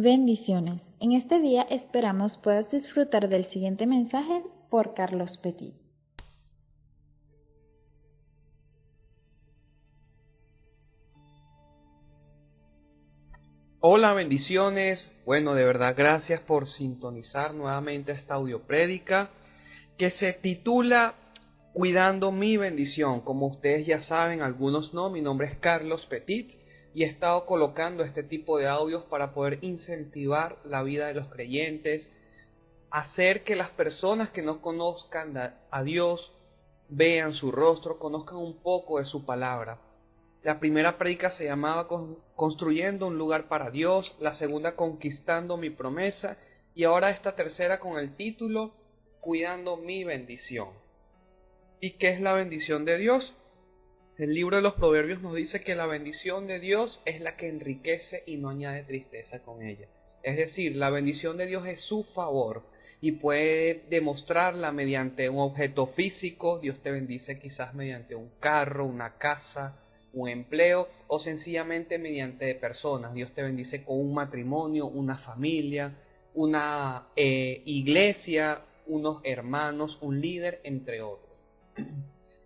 Bendiciones. En este día esperamos puedas disfrutar del siguiente mensaje por Carlos Petit. Hola, bendiciones. Bueno, de verdad, gracias por sintonizar nuevamente esta audioprédica que se titula Cuidando mi bendición. Como ustedes ya saben, algunos no, mi nombre es Carlos Petit y he estado colocando este tipo de audios para poder incentivar la vida de los creyentes, hacer que las personas que no conozcan a Dios vean su rostro, conozcan un poco de su palabra. La primera prédica se llamaba Construyendo un lugar para Dios, la segunda Conquistando mi promesa y ahora esta tercera con el título Cuidando mi bendición. ¿Y qué es la bendición de Dios? El libro de los Proverbios nos dice que la bendición de Dios es la que enriquece y no añade tristeza con ella. Es decir, la bendición de Dios es su favor y puede demostrarla mediante un objeto físico. Dios te bendice quizás mediante un carro, una casa, un empleo o sencillamente mediante personas. Dios te bendice con un matrimonio, una familia, una iglesia, unos hermanos, un líder, entre otros.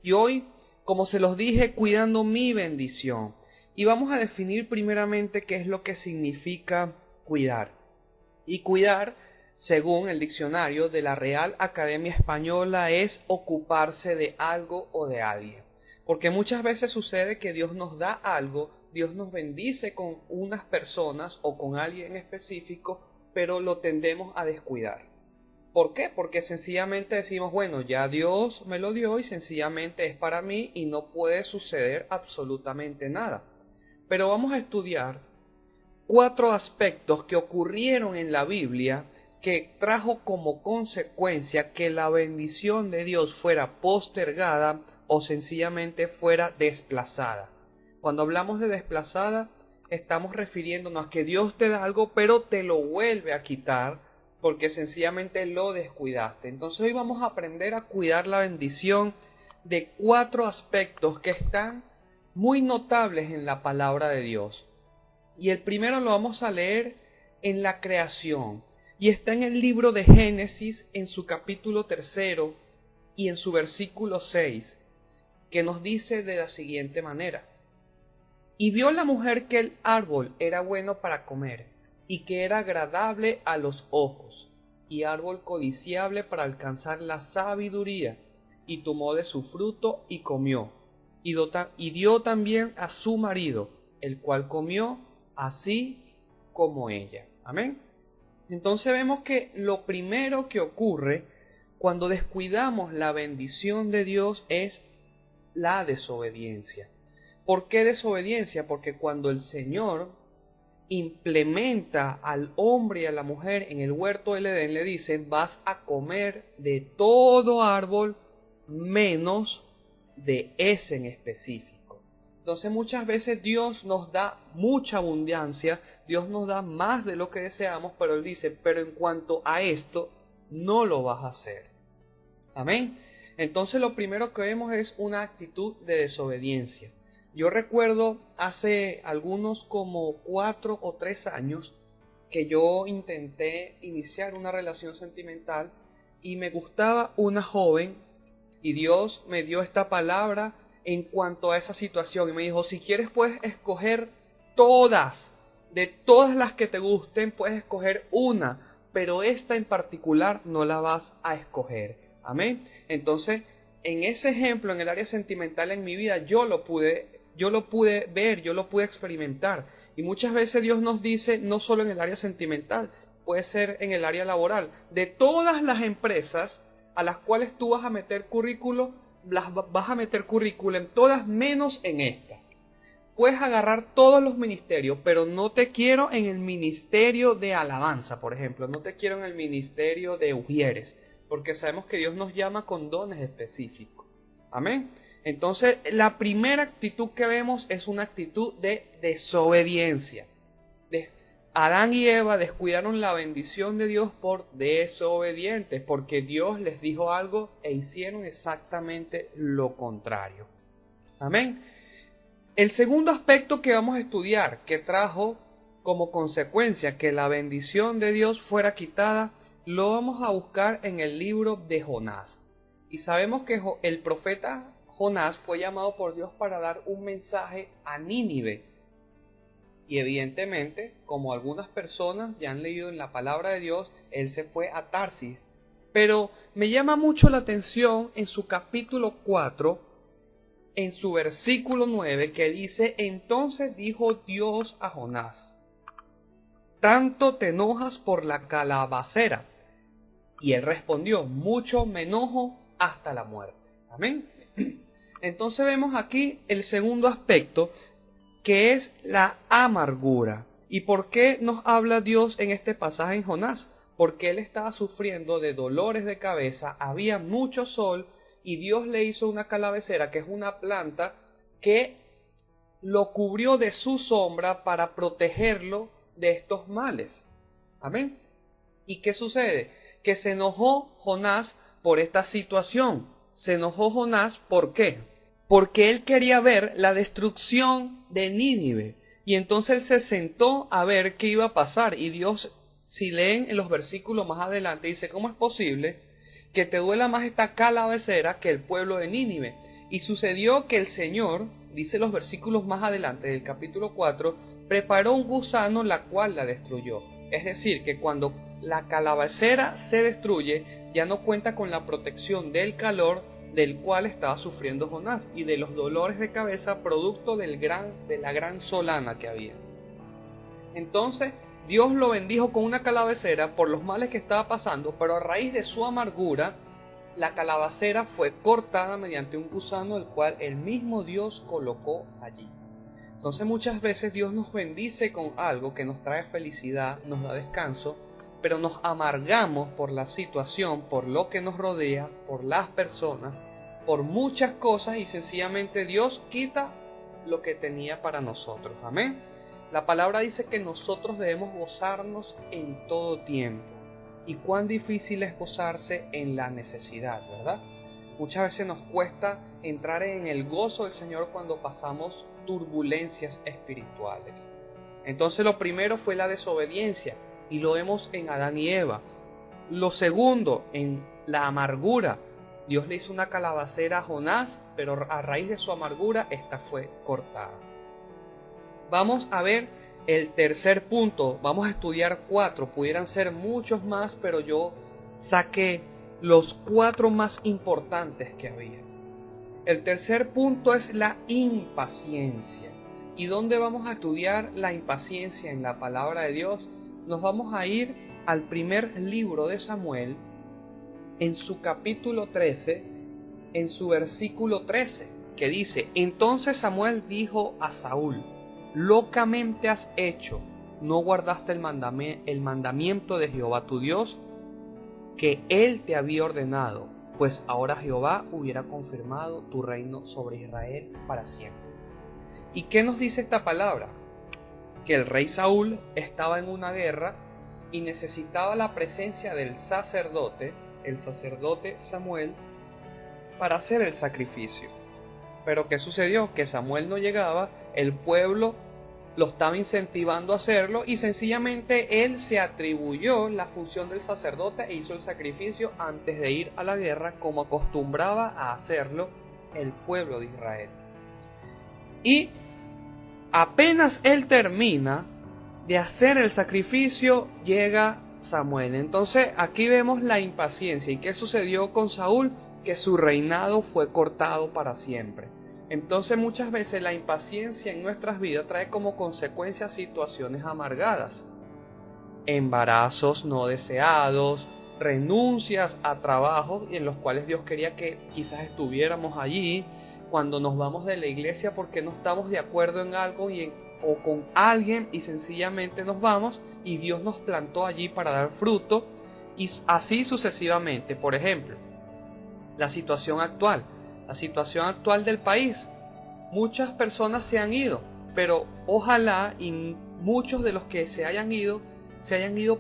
Y hoy, como se los dije, cuidando mi bendición. Y vamos a definir primeramente qué es lo que significa cuidar. Y cuidar, según el diccionario de la Real Academia Española, es ocuparse de algo o de alguien. Porque muchas veces sucede que Dios nos da algo, Dios nos bendice con unas personas o con alguien en específico, pero lo tendemos a descuidar. ¿Por qué? Porque sencillamente decimos, bueno, ya Dios me lo dio y sencillamente es para mí y no puede suceder absolutamente nada. Pero vamos a estudiar 4 aspectos que ocurrieron en la Biblia que trajo como consecuencia que la bendición de Dios fuera postergada o sencillamente fuera desplazada. Cuando hablamos de desplazada, estamos refiriéndonos a que Dios te da algo pero te lo vuelve a quitar porque sencillamente lo descuidaste. Entonces hoy vamos a aprender a cuidar la bendición de 4 aspectos que están muy notables en la palabra de Dios. Y el primero lo vamos a leer en la creación. Y está en el libro de Génesis en su capítulo 3 y en su versículo 6, que nos dice de la siguiente manera. Y vio la mujer que el árbol era bueno para comer y que era agradable a los ojos, y árbol codiciable para alcanzar la sabiduría, y tomó de su fruto y comió, y dio también a su marido, el cual comió así como ella. Amén. Entonces vemos que lo primero que ocurre cuando descuidamos la bendición de Dios es la desobediencia. ¿Por qué desobediencia? Porque cuando el Señor implementa al hombre y a la mujer en el huerto del Edén, le dicen, vas a comer de todo árbol menos de ese en específico. Entonces muchas veces Dios nos da mucha abundancia, Dios nos da más de lo que deseamos, pero Él dice, pero en cuanto a esto, no lo vas a hacer. Amén. Entonces lo primero que vemos es una actitud de desobediencia. Yo recuerdo hace algunos como 4 o 3 años que yo intenté iniciar una relación sentimental y me gustaba una joven y Dios me dio esta palabra en cuanto a esa situación y me dijo, si quieres puedes escoger todas, de todas las que te gusten puedes escoger una, pero esta en particular no la vas a escoger. Amén. Entonces, en ese ejemplo, en el área sentimental en mi vida, yo lo pude ver, yo lo pude experimentar. Y muchas veces Dios nos dice, no solo en el área sentimental, puede ser en el área laboral. De todas las empresas a las cuales tú vas a meter currículo, las vas a meter currículo en todas menos en esta. Puedes agarrar todos los ministerios, pero no te quiero en el ministerio de alabanza, por ejemplo. No te quiero en el ministerio de ujieres, porque sabemos que Dios nos llama con dones específicos. Amén. Entonces, la primera actitud que vemos es una actitud de desobediencia. Adán y Eva descuidaron la bendición de Dios por desobedientes, porque Dios les dijo algo e hicieron exactamente lo contrario. Amén. El segundo aspecto que vamos a estudiar, que trajo como consecuencia que la bendición de Dios fuera quitada, lo vamos a buscar en el libro de Jonás. Y sabemos que el profeta Jonás fue llamado por Dios para dar un mensaje a Nínive. Y evidentemente, como algunas personas ya han leído en la palabra de Dios, él se fue a Tarsis. Pero me llama mucho la atención en su capítulo 4, en su versículo 9, que dice: entonces dijo Dios a Jonás, ¿tanto te enojas por la calabacera? Y él respondió, mucho me enojo hasta la muerte. Amén. Entonces vemos aquí el segundo aspecto, que es la amargura. ¿Y por qué nos habla Dios en este pasaje en Jonás? Porque él estaba sufriendo de dolores de cabeza, había mucho sol y Dios le hizo una calabacera, que es una planta que lo cubrió de su sombra para protegerlo de estos males. Amén. ¿Y qué sucede? Que se enojó Jonás por esta situación. Se enojó Jonás, ¿por qué? Porque él quería ver la destrucción de Nínive. Y entonces él se sentó a ver qué iba a pasar. Y Dios, si leen en los versículos más adelante, dice, ¿cómo es posible que te duela más esta calabacera que el pueblo de Nínive? Y sucedió que el Señor, dice los versículos más adelante del capítulo 4, preparó un gusano la cual la destruyó. Es decir, que cuando la calabacera se destruye, ya no cuenta con la protección del calor del cual estaba sufriendo Jonás y de los dolores de cabeza producto de la gran solana que había. Entonces Dios lo bendijo con una calabacera por los males que estaba pasando, pero a raíz de su amargura, la calabacera fue cortada mediante un gusano el cual el mismo Dios colocó allí. Entonces muchas veces Dios nos bendice con algo que nos trae felicidad, nos da descanso, pero nos amargamos por la situación, por lo que nos rodea, por las personas, por muchas cosas, y sencillamente Dios quita lo que tenía para nosotros. Amén. La palabra dice que nosotros debemos gozarnos en todo tiempo. Y cuán difícil es gozarse en la necesidad, ¿verdad? Muchas veces nos cuesta entrar en el gozo del Señor cuando pasamos turbulencias espirituales. Entonces lo primero fue la desobediencia, y lo vemos en Adán y Eva. Lo segundo, en la amargura. Dios le hizo una calabacera a Jonás, pero a raíz de su amargura, esta fue cortada. Vamos a ver el tercer punto. Vamos a estudiar 4. Pudieran ser muchos más, pero yo saqué los 4 más importantes que había. El tercer punto es la impaciencia. ¿Y dónde vamos a estudiar la impaciencia en la palabra de Dios? Nos vamos a ir al primer libro de Samuel, en su capítulo 13, en su versículo 13, que dice: entonces Samuel dijo a Saúl, locamente has hecho, no guardaste el mandamiento de Jehová tu Dios, que él te había ordenado, pues ahora Jehová hubiera confirmado tu reino sobre Israel para siempre. ¿Y qué nos dice esta palabra? Que el rey Saúl estaba en una guerra y necesitaba la presencia del sacerdote, el sacerdote Samuel, para hacer el sacrificio. Pero ¿qué sucedió? Que Samuel no llegaba, el pueblo lo estaba incentivando a hacerlo y sencillamente él se atribuyó la función del sacerdote e hizo el sacrificio antes de ir a la guerra, como acostumbraba a hacerlo el pueblo de Israel. Y apenas él termina de hacer el sacrificio, llega Samuel. Entonces aquí vemos la impaciencia. ¿Y qué sucedió con Saúl? Que su reinado fue cortado para siempre. Entonces muchas veces la impaciencia en nuestras vidas trae como consecuencia situaciones amargadas. Embarazos no deseados, renuncias a trabajos en los cuales Dios quería que quizás estuviéramos allí. Cuando nos vamos de la iglesia porque no estamos de acuerdo en algo o con alguien y sencillamente nos vamos y Dios nos plantó allí para dar fruto, y así sucesivamente. Por ejemplo, la situación actual del país. Muchas personas se han ido, pero ojalá y muchos de los que se hayan ido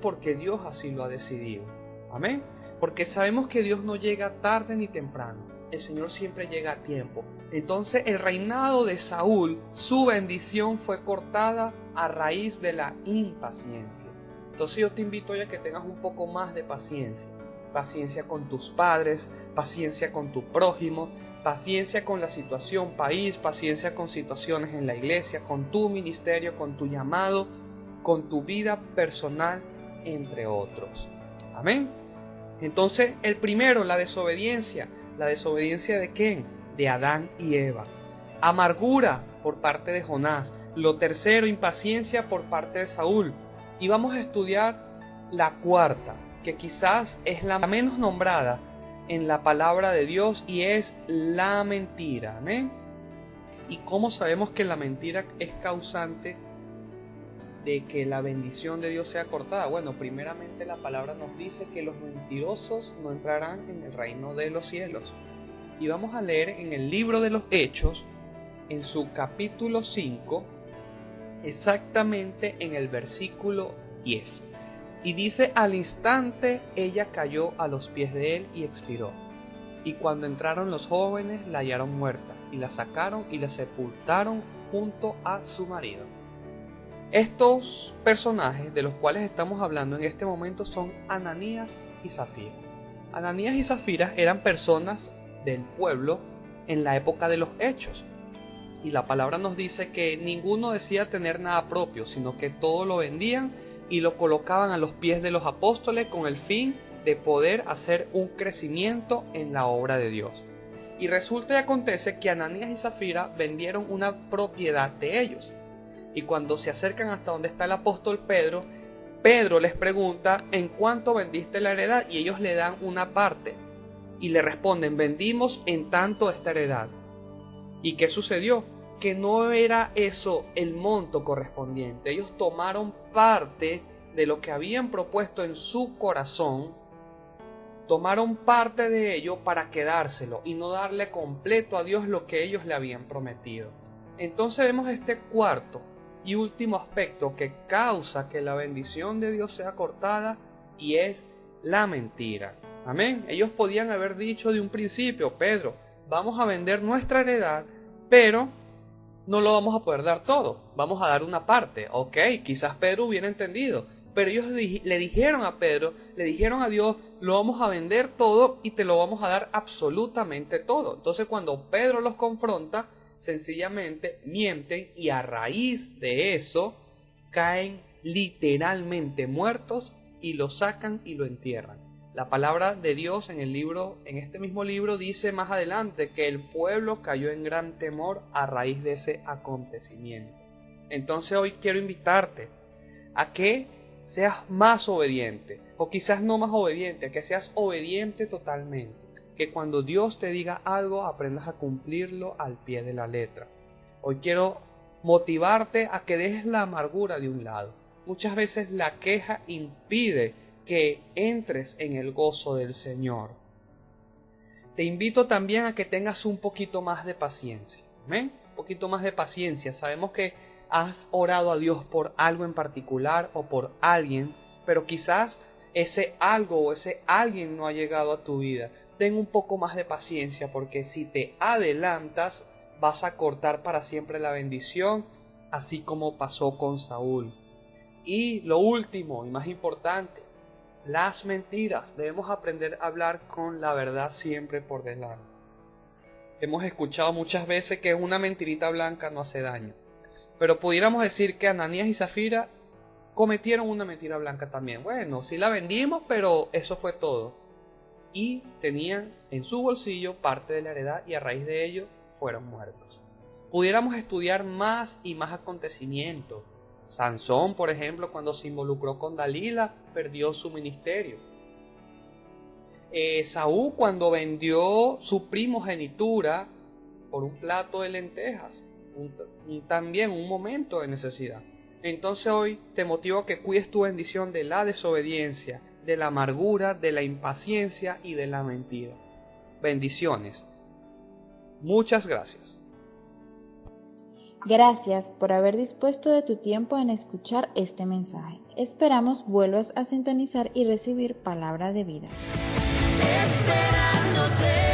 porque Dios así lo ha decidido. Amén. Porque sabemos que Dios no llega tarde ni temprano. El Señor siempre llega a tiempo. Entonces el reinado de Saúl, su bendición fue cortada a raíz de la impaciencia. Entonces yo te invito a que tengas un poco más de paciencia. Paciencia con tus padres, paciencia con tu prójimo, paciencia con la situación país, paciencia con situaciones en la iglesia, con tu ministerio, con tu llamado, con tu vida personal, entre otros. Amén. Entonces el primero, la desobediencia. ¿La desobediencia de quién? De Adán y Eva. Amargura por parte de Jonás. Lo tercero, impaciencia por parte de Saúl. Y vamos a estudiar la cuarta, que quizás es la menos nombrada en la palabra de Dios, y es la mentira. Amén. ¿Y cómo sabemos que la mentira es causante de que la bendición de Dios sea cortada? Bueno, primeramente la palabra nos dice que los mentirosos no entrarán en el reino de los cielos. Y vamos a leer en el libro de los Hechos, en su capítulo 5, exactamente en el versículo 10. Y dice: al instante ella cayó a los pies de él y expiró. Y cuando entraron los jóvenes la hallaron muerta, y la sacaron y la sepultaron junto a su marido. Estos personajes de los cuales estamos hablando en este momento son Ananías y Zafira. Ananías y Zafira eran personas del pueblo en la época de los Hechos. Y la palabra nos dice que ninguno decía tener nada propio, sino que todo lo vendían y lo colocaban a los pies de los apóstoles con el fin de poder hacer un crecimiento en la obra de Dios. Y resulta y acontece que Ananías y Zafira vendieron una propiedad de ellos. Y cuando se acercan hasta donde está el apóstol Pedro, Pedro les pregunta: ¿en cuánto vendiste la heredad? Y ellos le dan una parte. Y le responden: vendimos en tanto esta heredad. ¿Y qué sucedió? Que no era eso el monto correspondiente. Ellos tomaron parte de lo que habían propuesto en su corazón, tomaron parte de ello para quedárselo y no darle completo a Dios lo que ellos le habían prometido. Entonces vemos este cuarto y último aspecto que causa que la bendición de Dios sea cortada, y es la mentira. Amén. Ellos podían haber dicho de un principio: Pedro, vamos a vender nuestra heredad, pero no lo vamos a poder dar todo, vamos a dar una parte. Ok, quizás Pedro hubiera entendido, pero ellos le dijeron a Pedro, le dijeron a Dios: lo vamos a vender todo y te lo vamos a dar absolutamente todo. Entonces cuando Pedro los confronta, sencillamente mienten, y a raíz de eso caen literalmente muertos y lo sacan y lo entierran. La palabra de Dios en este mismo libro, dice más adelante que el pueblo cayó en gran temor a raíz de ese acontecimiento. Entonces hoy quiero invitarte a que seas más obediente, o quizás no más obediente, a que seas obediente totalmente. Que cuando Dios te diga algo, aprendas a cumplirlo al pie de la letra. Hoy quiero motivarte a que dejes la amargura de un lado. Muchas veces la queja impide que entres en el gozo del Señor. Te invito también a que tengas un poquito más de paciencia. ¿Amén? Un poquito más de paciencia. Sabemos que has orado a Dios por algo en particular o por alguien, pero quizás ese algo o ese alguien no ha llegado a tu vida. Ten un poco más de paciencia, porque si te adelantas vas a cortar para siempre la bendición, así como pasó con Saúl. Y lo último y más importante, las mentiras. Debemos aprender a hablar con la verdad siempre por delante. Hemos escuchado muchas veces que una mentirita blanca no hace daño, pero pudiéramos decir que Ananías y Zafira cometieron una mentira blanca también. Bueno, sí la vendimos, pero eso fue todo. Y tenían en su bolsillo parte de la heredad, y a raíz de ello fueron muertos. Pudiéramos estudiar más y más acontecimientos. Sansón, por ejemplo, cuando se involucró con Dalila, perdió su ministerio. Saúl, cuando vendió su primogenitura por un plato de lentejas, también un momento de necesidad. Entonces hoy te motivo a que cuides tu bendición de la desobediencia, de la amargura, de la impaciencia y de la mentira. Bendiciones. Muchas gracias. Gracias por haber dispuesto de tu tiempo en escuchar este mensaje. Esperamos vuelvas a sintonizar y recibir palabra de vida. Esperándote.